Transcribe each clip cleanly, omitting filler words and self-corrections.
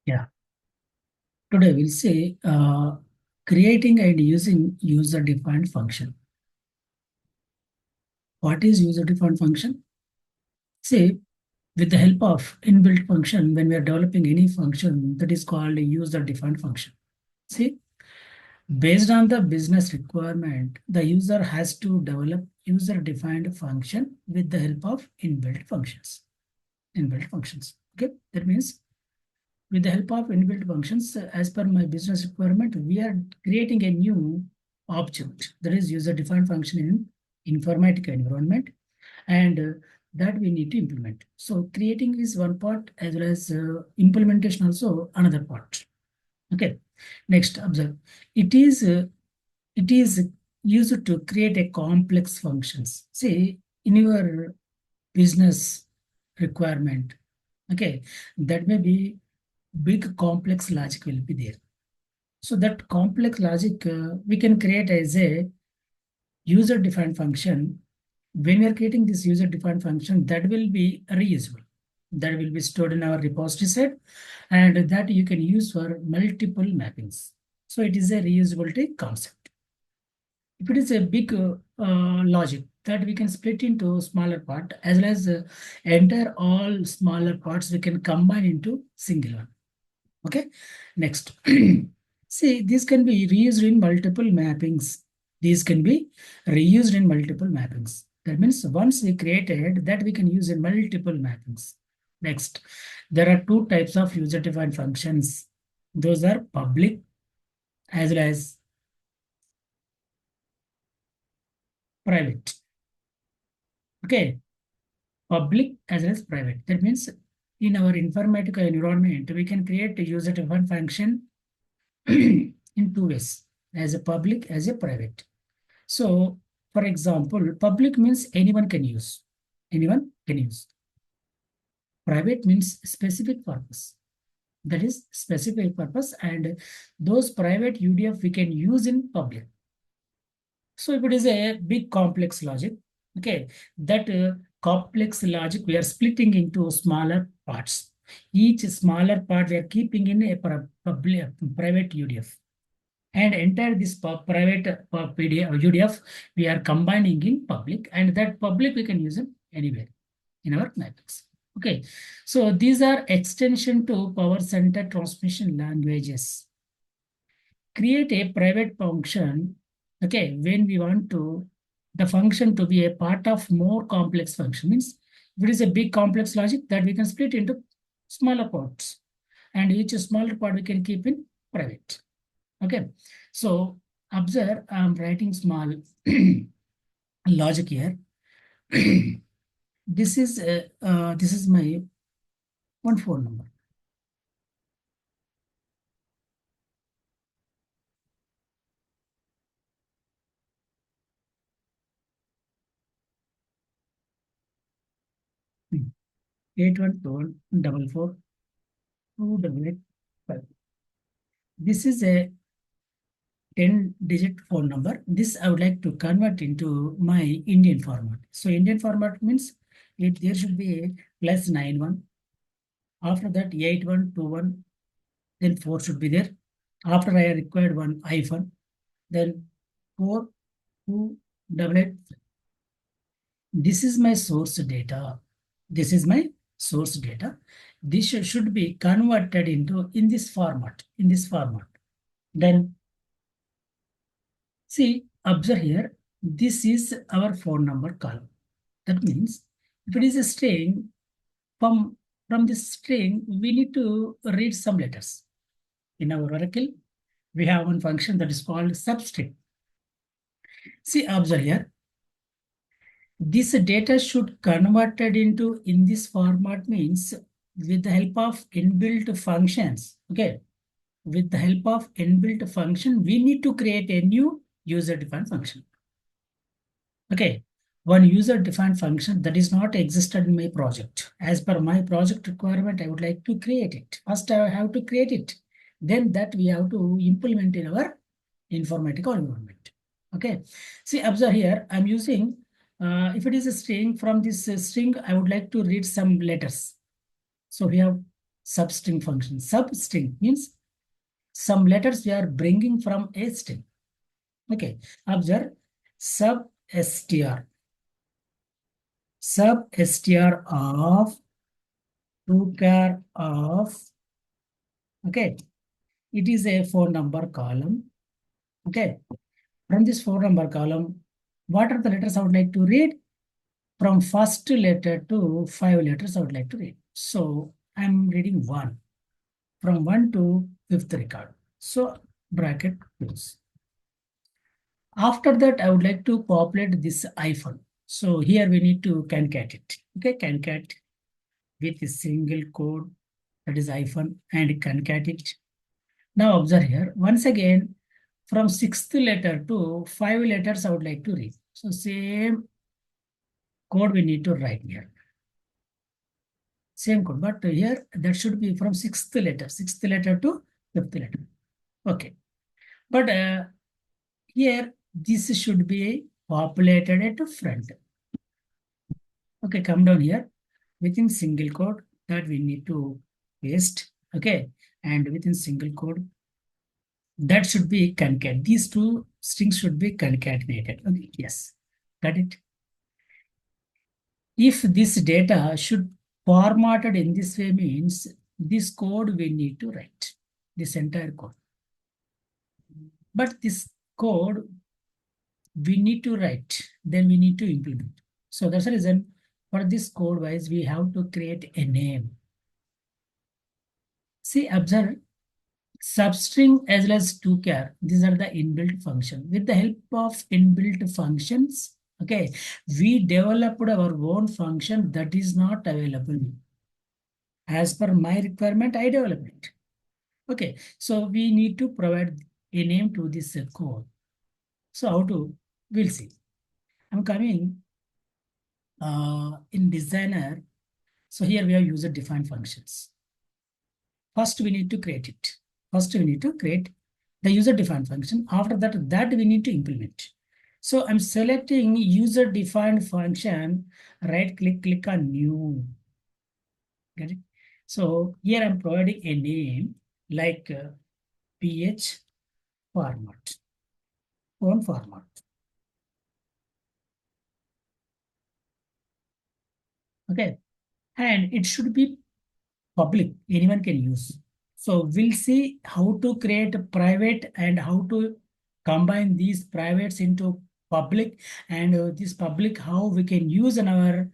Yeah. Today we'll see creating and using user-defined function. What is user-defined function? See, with the help of inbuilt function, when we are developing any function, that is called a user-defined function. See, based on the business requirement, the user has to develop user-defined function with the help of inbuilt functions. Inbuilt functions. Okay, that means with the help of inbuilt functions, as per my business requirement, we are creating a new object that is user-defined function in informatica environment, and that we need to implement. So creating is one part, as well as implementation also another part. Okay. Next, observe. It is uh, it is used to create a complex functions. Say in your business requirement. Okay, that may be big complex logic will be there. So that complex logic we can create as a user-defined function. When we are creating this user-defined function, that will be reusable. That will be stored in our repository set, and that you can use for multiple mappings. So it is a reusability concept. If it is a big logic that we can split into smaller part, as well as entire all smaller parts we can combine into single one. Okay, next. See, this can be reused in multiple mappings. These can be reused in multiple mappings. That means once we created that we can use in multiple mappings. Next, there are two types of user-defined functions. Those are public as well as private. Okay, public as well as private. That means in our Informatica environment, we can create a user-defined function in two ways, as a public, as a private. So, for example, public means anyone can use. Anyone can use. Private means specific purpose. That is specific purpose, and those private UDF we can use in public. So if it is a big complex logic, okay, that complex logic we are splitting into smaller parts. Each smaller part we are keeping in a public, private UDF. And entire this private UDF we are combining in public, and that public we can use it anywhere in our matrix. Okay, so these are extension to power center transmission languages. Create a private function. Okay, when we want to the function to be a part of more complex function, means if it is a big complex logic that we can split into smaller parts, and each smaller part we can keep in private. Okay, so observe, I'm writing small logic here. This is my one phone number. Hmm. 812144 288 5. This is a 10-digit phone number. This I would like to convert into my Indian format. So Indian format means there should be a +91. After that 8121, then 4 should be there. After I required one hyphen, then 4 2 double 8. This is my source data. This is my source data. This should be converted into in this format. In this format. Then see, observe here. This is our phone number column. That means if it is a string, from this string, we need to read some letters. In our Oracle, we have one function that is called substring. See, observe here. This data should converted into in this format means with the help of inbuilt functions. Okay, with the help of inbuilt function, we need to create a new user-defined function. Okay, one user-defined function that is not existed in my project. As per my project requirement, I would like to create it. First, I have to create it. Then that we have to implement in our informatical environment. Okay, see, observe here, I'm using, if it is a string, from this string, I would like to read some letters. So we have substring function. Substring means some letters we are bringing from a string. Okay, observe sub str. Sub str of to care of, okay, it is a 4-number column. Okay, from this 4-number column, what are the letters I would like to read? From first letter to 5 letters I would like to read. So I'm reading 1 from 1 to 5th record. So bracket close. After that, I would like to populate this hyphen. So here we need to concat it. Okay, concat with a single code, that is hyphen, and concat it. Now observe here, once again, from 6th letter to 5 letters I would like to read. So same code we need to write here. Same code, but here that should be from 6th letter to 5th letter. Okay, but here this should be populated at the front. Okay, come down here within single code that we need to paste. Okay, and within single code that should be concat. These two strings should be concatenated. Okay, yes, got it. If this data should formatted in this way means this code we need to write, this entire code. But this code we need to write, then we need to implement. So that's the reason for this code wise, we have to create a name. See, observe substring as well as tochar. These are the inbuilt function. With the help of inbuilt functions, okay, we developed our own function that is not available. As per my requirement, I developed it. Okay, so we need to provide a name to this code. So how to, we'll see. I'm coming in designer. So here we have user defined functions. First we need to create it. First we need to create the user defined function. After that we need to implement. So I'm selecting user defined function, right click on new. Get it? So here I'm providing a name like ph format, font format. Okay, and it should be public, anyone can use. So we'll see how to create a private and how to combine these privates into public, and this public how we can use in our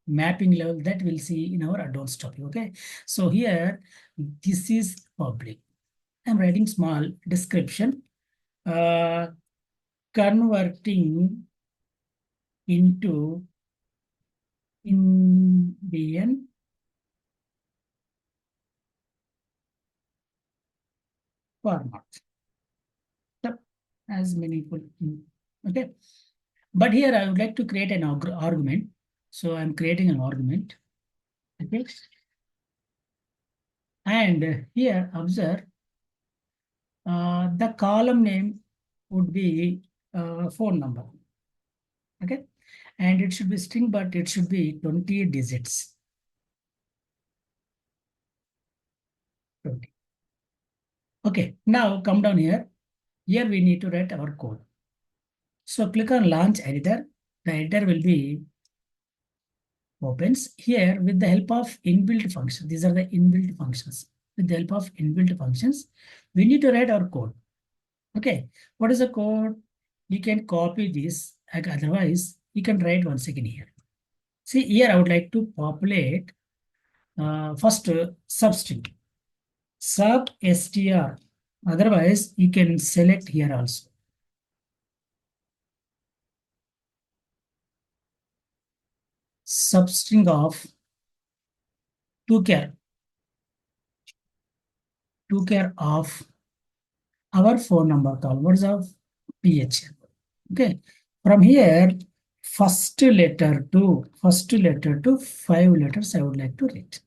mapping level, that we'll see in our advanced topic. Okay, so here this is public. I'm writing small description, uh, converting into Indian format. So, as meaningful. Okay. But here I would like to create an argument. So I'm creating an argument. Okay. And here observe the column name would be phone number. Okay. And it should be string, but it should be 20 digits. 20. Okay. Now come down here. Here we need to write our code. So click on launch editor. The editor will be opens here with the help of inbuilt functions. These are the inbuilt functions. With the help of inbuilt functions, we need to write our code. Okay, what is the code? You can copy this, otherwise you can write once again here. See here, I would like to populate first substring, sub str. Otherwise, you can select here also. Substring of tochar of our phone number call. What is our ph? Okay. From here, first letter to 5 letters I would like to write.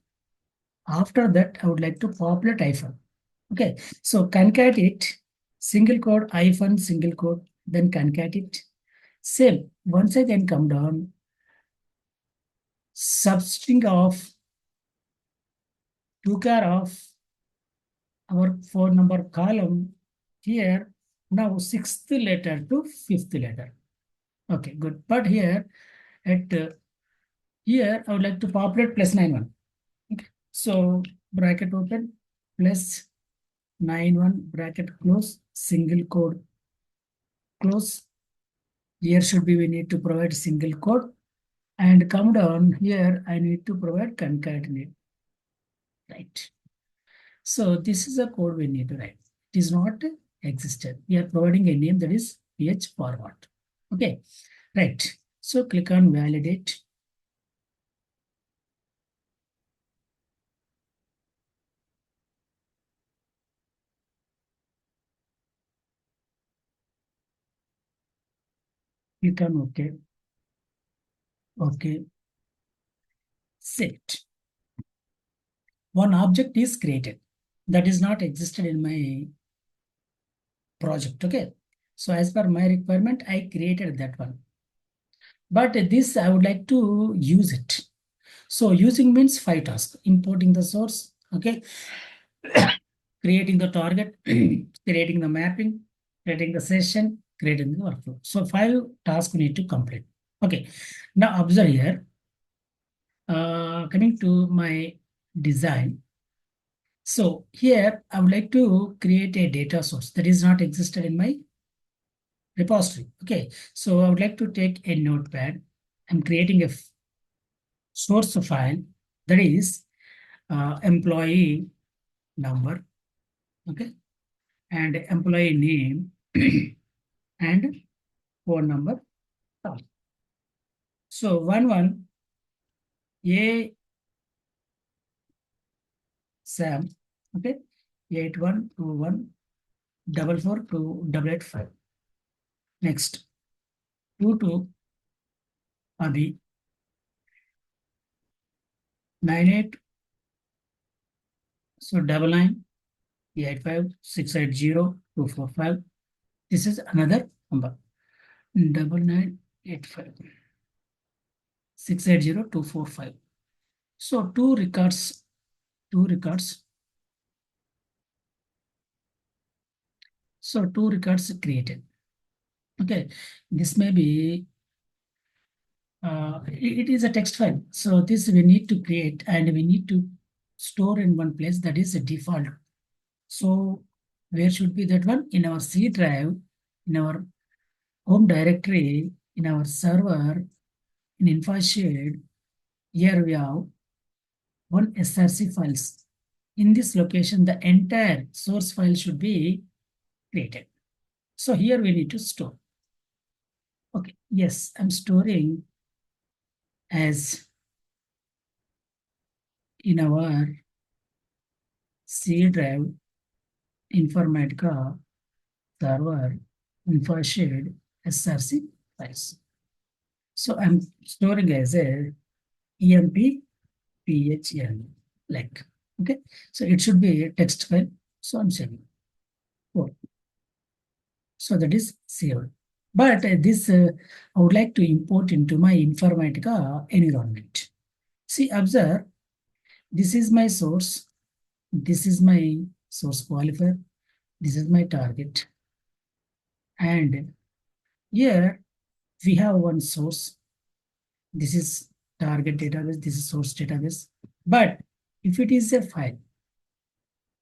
After that, I would like to populate hyphen. Okay. So concat it, single quote, hyphen, single quote, then concat it. Same. Once I can come down, substring of took care of our phone number column here. Now sixth letter to fifth letter. Okay, good. But here at here I would like to populate plus 91. Okay. So bracket open plus 91 bracket close, single code close. Here should be we need to provide single code, and come down here I need to provide concatenate. Right. So this is a code we need to write. It is not existed. We are providing a name that is ph forward. Okay. Right. So click on validate. Click on OK. OK. Set. One object is created that is not existed in my project. Okay. So as per my requirement, I created that one. But this I would like to use it. So using means 5 tasks: importing the source, okay, creating the target, creating the mapping, creating the session, creating the workflow. So 5 tasks we need to complete. Okay. Now observe here. Coming to my design. So here I would like to create a data source that is not existed in my repository. Okay. So I would like to take a notepad. I'm creating a source file that is employee number, okay, and employee name and phone number. So one a Sam, okay, 8121442885. Next 22 Adi 98, so 9985680245. This is another number 9985680245. So two records. So two records created. Okay, this may be it is a text file. So this we need to create and we need to store in one place, that is a default. So where should be that one? In our C drive, in our home directory, in our server, in info shared. Here we have one SRC files. In this location, the entire source file should be created. So here we need to store. Okay, yes, I'm storing as in our C drive, Informatica server, info shared SRC files. So I'm storing as a emp phn, like, okay. So it should be a text file. So I'm saving. Oh, so that is saved. But this I would like to import into my Informatica environment. See, observe, this is my source. This is my source qualifier. This is my target. And here we have one source. This is target database. This is source database. But if it is a file,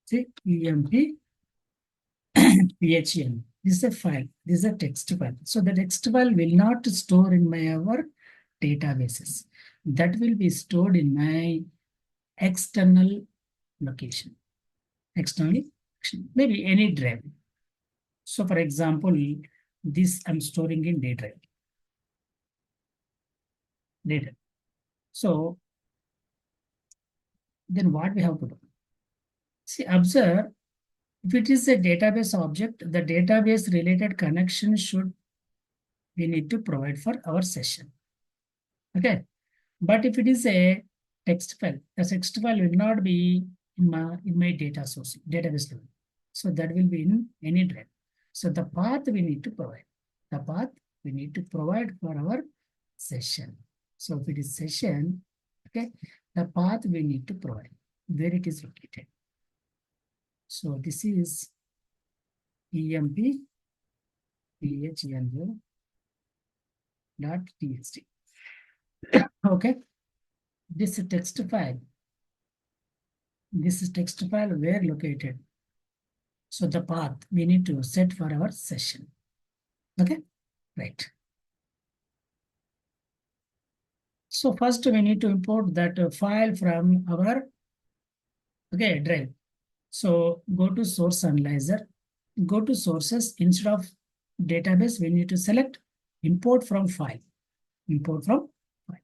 say emp phn, this is a file. This is a text file. So the text file will not store in my our databases. That will be stored in my external location. Externally, maybe any drive. So for example, this I'm storing in D drive. Data. So then what we have to do? See, observe, if it is a database object, the database related connection should we need to provide for our session. Okay. But if it is a text file, the text file will not be in my data source, database level. So that will be in any drive. So the path we need to provide. The path we need to provide for our session. So if it is session, okay, the path we need to provide. where it is located. So this is emp phno dot txt. Okay, this is text file. This is text file where located. So the path we need to set for our session. Okay, right. So first we need to import that file from our drive. So go to source analyzer, go to sources. Instead of database, we need to select import from file. Import from file.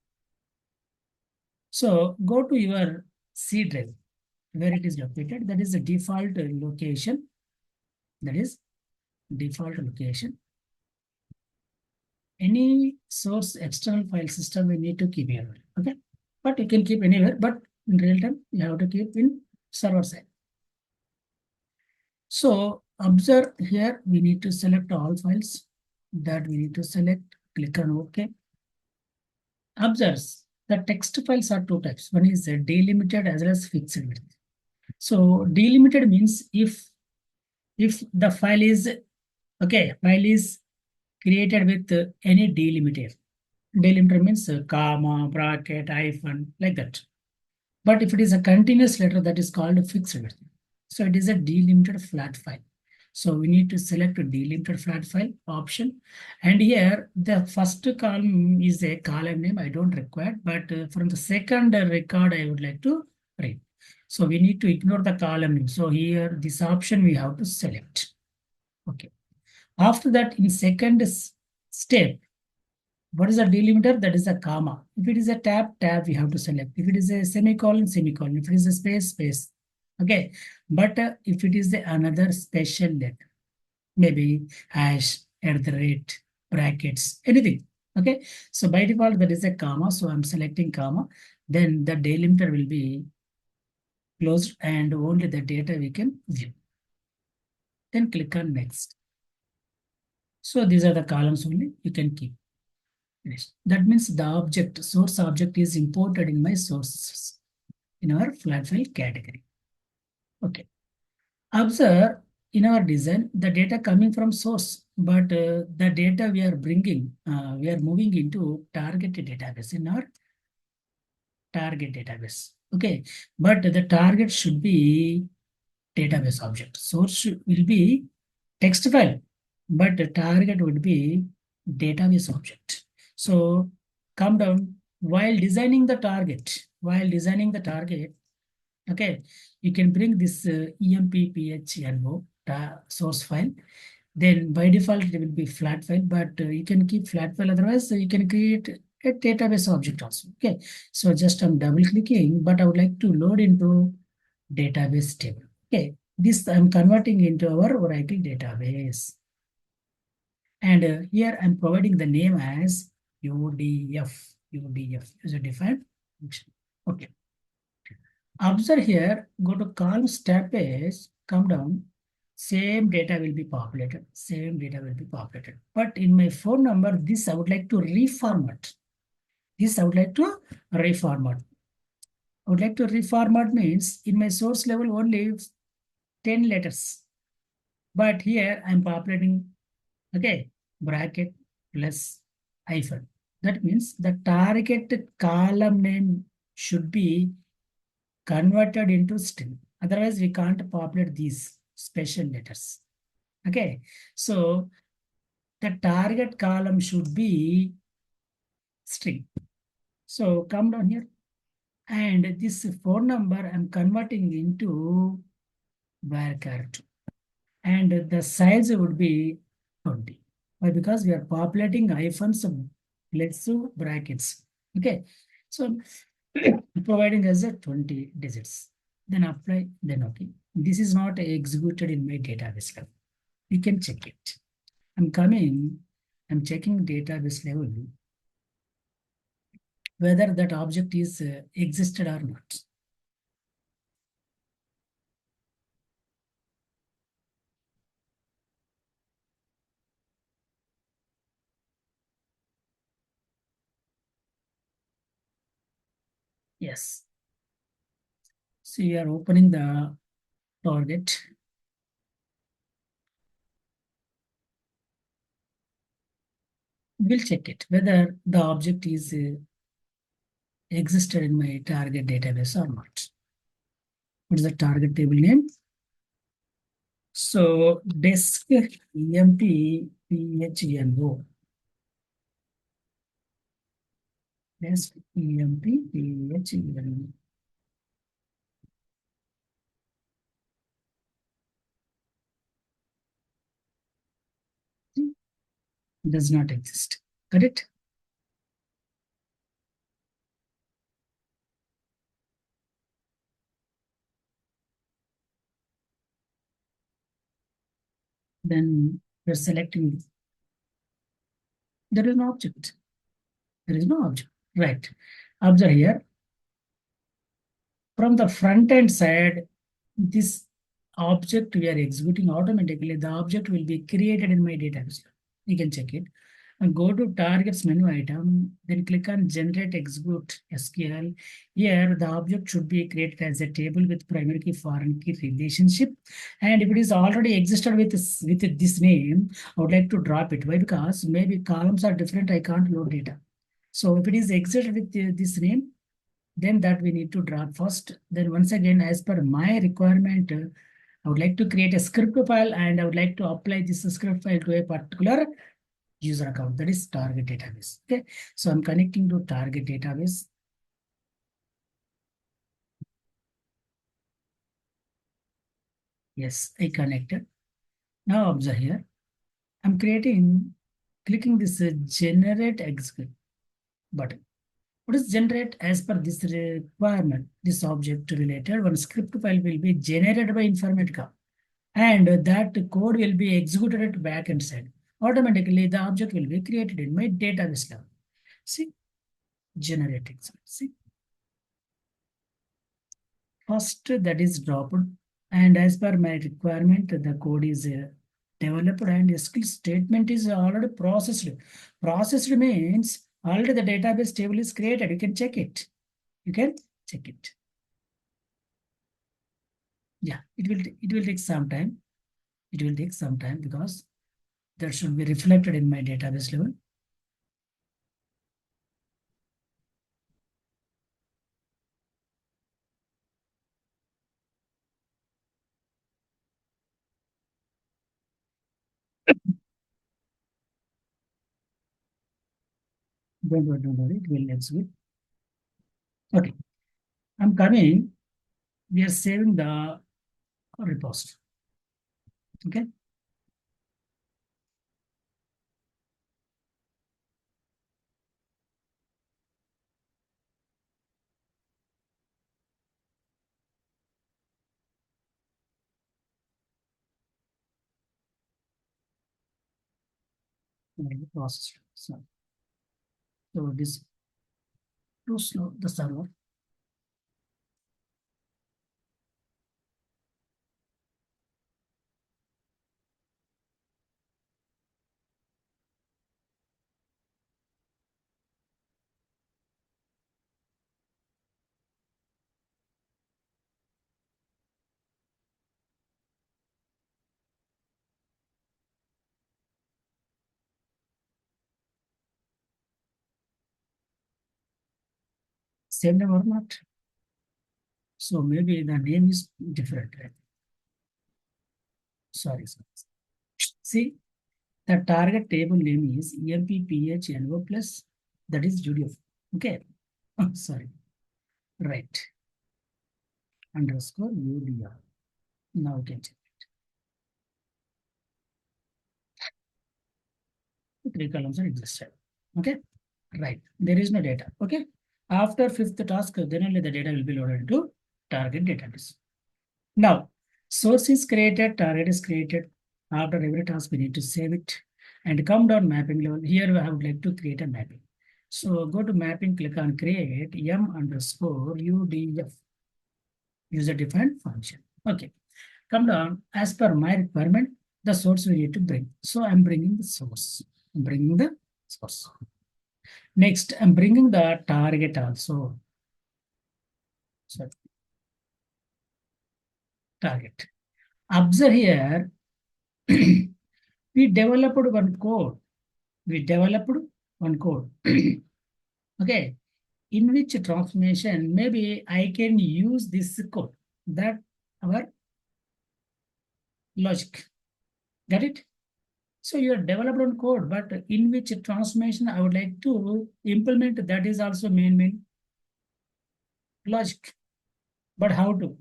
So go to your C drive where it is located. That is the default location. That is default location. Any source external file system we need to keep here. Okay, but you can keep anywhere. But in real time, you have to keep in server side. So observe here, we need to select all files that we need to select, click on OK. Observe the text files are two types. One is delimited as well as fixed width. So delimited means if the file is created with any delimiter. Delimiter means comma, bracket, hyphen, like that. But if it is a continuous letter, that is called fixed width. So it is a delimited flat file. So we need to select a delimited flat file option. And here the first column is a column name I don't require, but from the second record I would like to read. So we need to ignore the column name. So here this option we have to select. Okay. After that, in second step, what is a delimiter? That is a comma. If it is a tab we have to select. If it is a semicolon, semicolon. If it is a space, space. Okay. But if it is another special letter, maybe hash, at the rate, brackets, anything. Okay. So by default, that is a comma. So I'm selecting comma. Then the delimiter will be closed and only the data we can view. Then click on next. So these are the columns only you can keep. That means the object, source object is imported in my sources in our flat file category. Okay. Observe in our design, the data coming from source, but the data we are bringing, we are moving into target database in our target database. Okay. But the target should be database object. Will be text file, but the target would be database object. So come down while designing the target. Okay, you can bring this empphno source file. Then by default it will be flat file, but you can keep flat file. Otherwise, you can create a database object also. Okay, so just I'm double clicking, but I would like to load into database table. Okay, this I'm converting into our Oracle database. And here I'm providing the name as UDF. UDF is a defined function. Okay. Observe here, go to columns tab page, come down, same data will be populated. Same data will be populated. But in my phone number, this I would like to reformat. This I would like to reformat. I would like to reformat means in my source level only 10 letters. But here I'm populating, okay, bracket plus hyphen. That means the target column name should be converted into string. Otherwise, we can't populate these special letters. Okay, so the target column should be string. So come down here, and this phone number I'm converting into varchar2, and the size would be 20. Why? Because we are populating hyphens, let's do brackets. Okay, so providing us a 20 digits. Then apply, then okay. This is not executed in my database level. You can check it. I'm checking database level, whether that object is existed or not. Yes. So you are opening the target. We'll check it whether the object is existed in my target database or not. What is the target table name? So desk emp phno. Desk emp phno. Does not exist. Correct? Then we're selecting. There is no object. There is no object. Right. Observe here. From the front end side, this object we are executing automatically, the object will be created in my database. You can check it. And go to targets menu item, then click on generate execute SQL. Here, the object should be created as a table with primary key, foreign key relationship. And if it is already existed with this name, I would like to drop it. Why? Because maybe columns are different, I can't load data. So if it is existed with this name, then that we need to drop first. Then once again, as per my requirement, I would like to create a script file and I would like to apply this script file to a particular user account, that is target database. Okay, so I'm connecting to target database. Yes, I connected. Now observe here, I'm clicking this generate execute button. What is generate? As per this requirement, this object related one script file will be generated by Informatica, and that code will be executed at backend side. Automatically, the object will be created in my database level. See, generating. See, first that is dropped, and as per my requirement, the code is developed and SQL statement is already processed. Processed means already the database table is created. You can check it. You can check it. Yeah, it will take some time. It will take some time because that should be reflected in my database level. Don't worry, it will execute. Okay, I'm coming. We are saving the repost. Okay. Process. So this too slow, the server. Same name or not? So maybe the name is different. Right? Sorry. See, the target table name is EMPPHNO plus, that is UDF. Okay. Oh, sorry. Right. Underscore UDR. Now we can check. Three columns are existed. Okay. Right. There is no data. Okay. After fifth task, then only the data will be loaded into target database. Now, source is created, target is created. After every task, we need to save it and come down mapping level. Here, I would like to create a mapping. So go to mapping, click on create m underscore UDF, user defined function. Okay. Come down. As per my requirement, the source we need to bring. So I'm bringing the source. I'm bringing the source. Next, I'm bringing the target also. So target. Observe here, we developed one code. We developed one code. Okay, in which transformation maybe I can use this code. That our logic. Got it? So you have developed one code, but in which transformation I would like to implement, that is also main logic. But how to?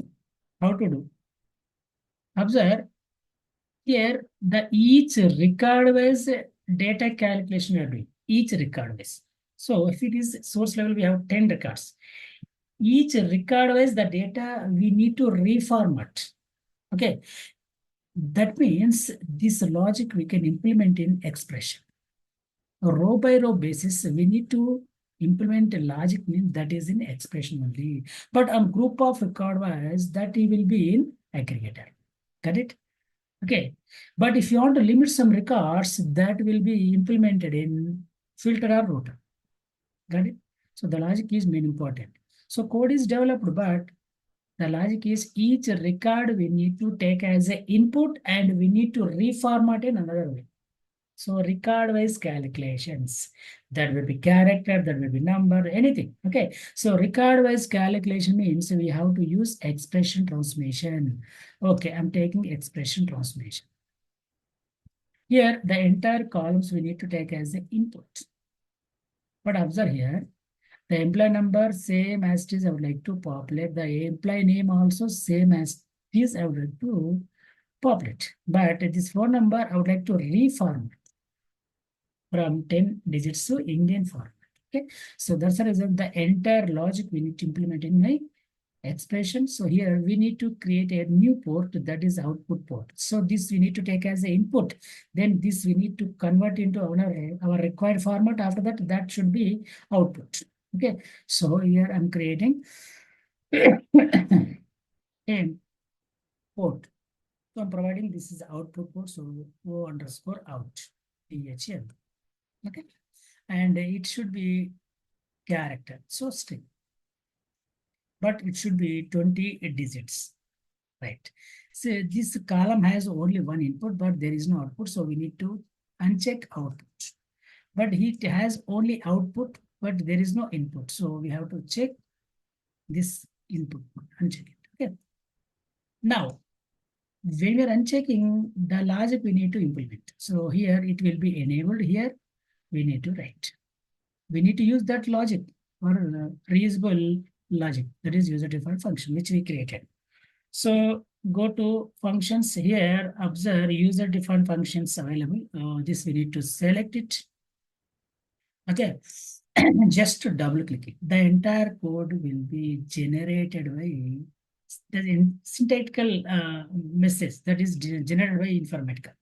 How to do? Observe here the each record wise data calculation we are doing. Each record wise. So if it is source level, we have 10 records. Each record wise the data we need to reformat. Okay. That means this logic we can implement in expression. Row by row basis, we need to implement a logic means that is in expression only. But on group of record wise, that it will be in aggregator. Got it? Okay. But if you want to limit some records, that will be implemented in filter or router. Got it? So the logic is main important. So code is developed, but the logic is each record we need to take as an input and we need to reformat in another way. So record-wise calculations, that will be character, that will be number, anything. Okay. So record-wise calculation means we have to use expression transformation. Okay, I'm taking expression transformation. Here, the entire columns we need to take as the input. But observe here, the employee number same as it is, I would like to populate. The employee name also same as it is, I would like to populate. But this phone number, I would like to reformat from 10 digits to Indian format. Okay, so that's the reason the entire logic we need to implement in my expression. So here we need to create a new port, that is output port. So this we need to take as an input. Then this we need to convert into our required format. After that, that should be output. Okay, so here I'm creating a port. So I'm providing this is output port. So O underscore out, THL. Okay, and it should be character, so string, but it should be 20 digits, right? So this column has only one input, but there is no output, so we need to uncheck output. But it has only output, but there is no input, so we have to check this input, uncheck it. Okay, now when we are unchecking, the logic we need to implement. So here it will be enabled. Here we need to write. We need to use that logic or reusable logic, that is user defined function, which we created. So go to functions here, observe user defined functions available. This we need to select it. Okay, just to double click it. The entire code will be generated by the syntactical message that is generated by Informatica.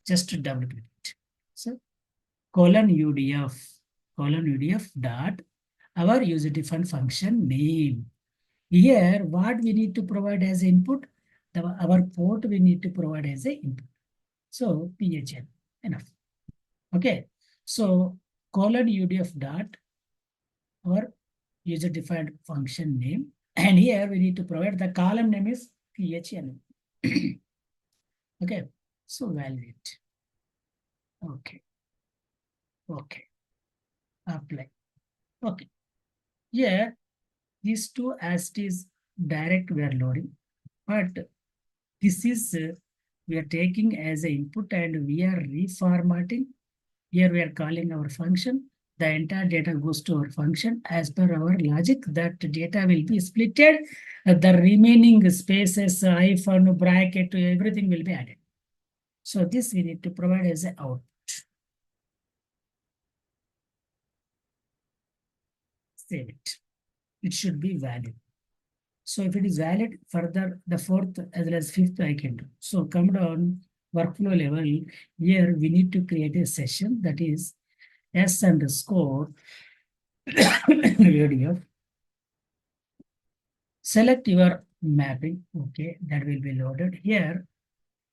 Just to double click it. So :UDF dot our user defined function name. Here, what we need to provide as input, our port we need to provide as a input. So PHN, enough. Okay. So :UDF dot our user defined function name. And here we need to provide the column name is PHN. Okay. So validate. Okay. Okay. Apply. Okay. Here, these two as it is direct we are loading, but this is we are taking as an input and we are reformatting. Here we are calling our function. The entire data goes to our function as per our logic. That data will be splitted. The remaining spaces, hyphen, bracket, everything will be added. So this we need to provide as an output. Save it. It should be valid. So if it is valid, further the fourth as well as fifth I can do. So come down workflow level. Here we need to create a session that is S underscore UDF. Select your mapping. Okay, that will be loaded. Here,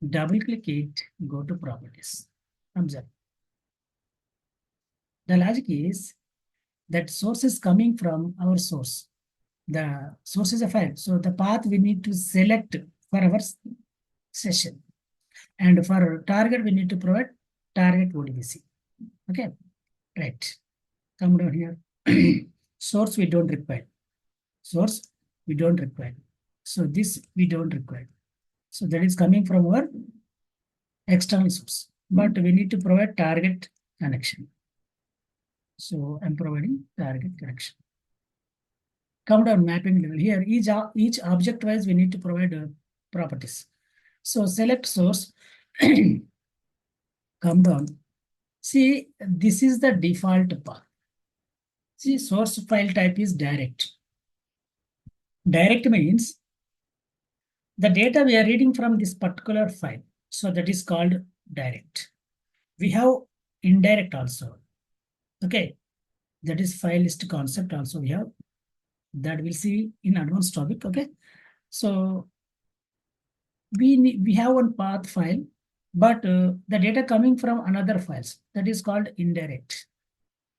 double click it, go to properties. Observe. The logic is that source is coming from our source. The source is a file. So the path we need to select for our session. And for target, we need to provide target ODBC. Okay, right. Come down here. Source we don't require. Source we don't require. So this we don't require. So that is coming from our external source. But we need to provide target connection. So I'm providing target connection. Come down mapping level. Here, each object wise, we need to provide properties. So select source. Come down. See, this is the default path. See, source file type is direct. Direct means the data we are reading from this particular file. So that is called direct. We have indirect also. Okay. That is file list concept also we have. That we'll see in advanced topic. Okay. So we have one path file, but the data coming from another files. That is called indirect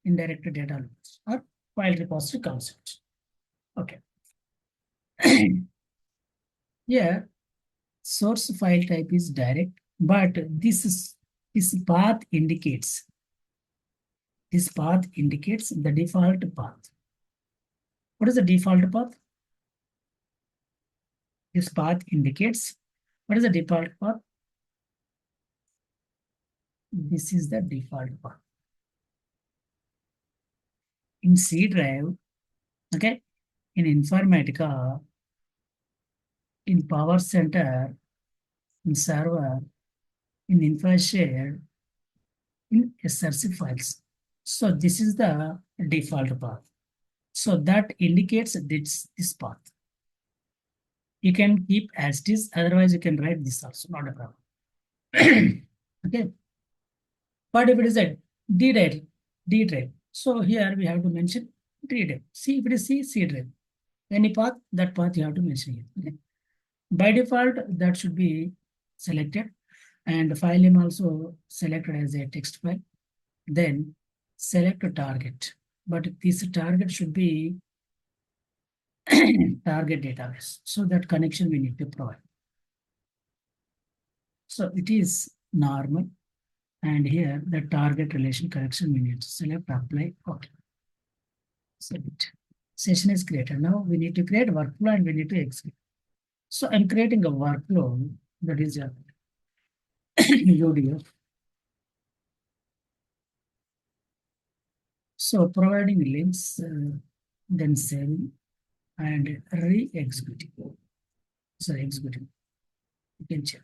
data or file repository concept. Okay. Here, source file type is direct, but this path indicates the default path. What is the default path? This path indicates what is the default path? This is the default path. In C drive, okay, in Informatica, in Power Center, in server, in infra share, in SRC files. So this is the default path. So that indicates this path. You can keep as it is, otherwise you can write this also, not a problem. Okay. But if it is a D drive. So here we have to mention D drive. See, if it is C drive. Any path, that path you have to mention here. Okay. By default, that should be selected, and file name also selected as a text file. Then select a target, but this target should be target database. So that connection we need to provide. So it is normal, and here the target relation connection we need to select, apply. Okay. Select. Session is created. Now we need to create workflow and we need to execute. So I'm creating a workflow that is a UDF. So providing links, then saving and re-executing. Sorry, executing. You can check.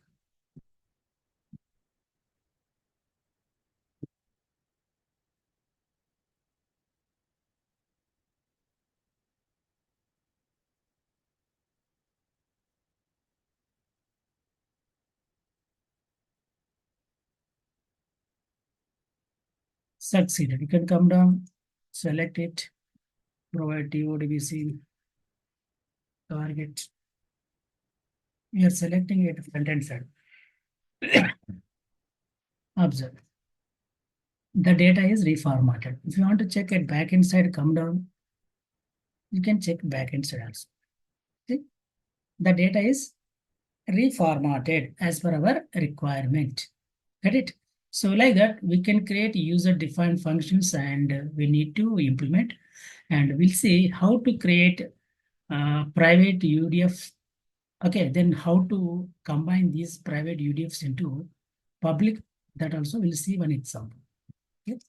Succeeded. You can come down, select it, provide TODBC, target. We are selecting it front end side. Observe. The data is reformatted. If you want to check at backend side, come down. You can check backend side also. See? The data is reformatted as per our requirement. Get it? So like that, we can create user-defined functions and we need to implement. And we'll see how to create private UDF. Okay, then how to combine these private UDFs into public. That also we'll see one example. Okay.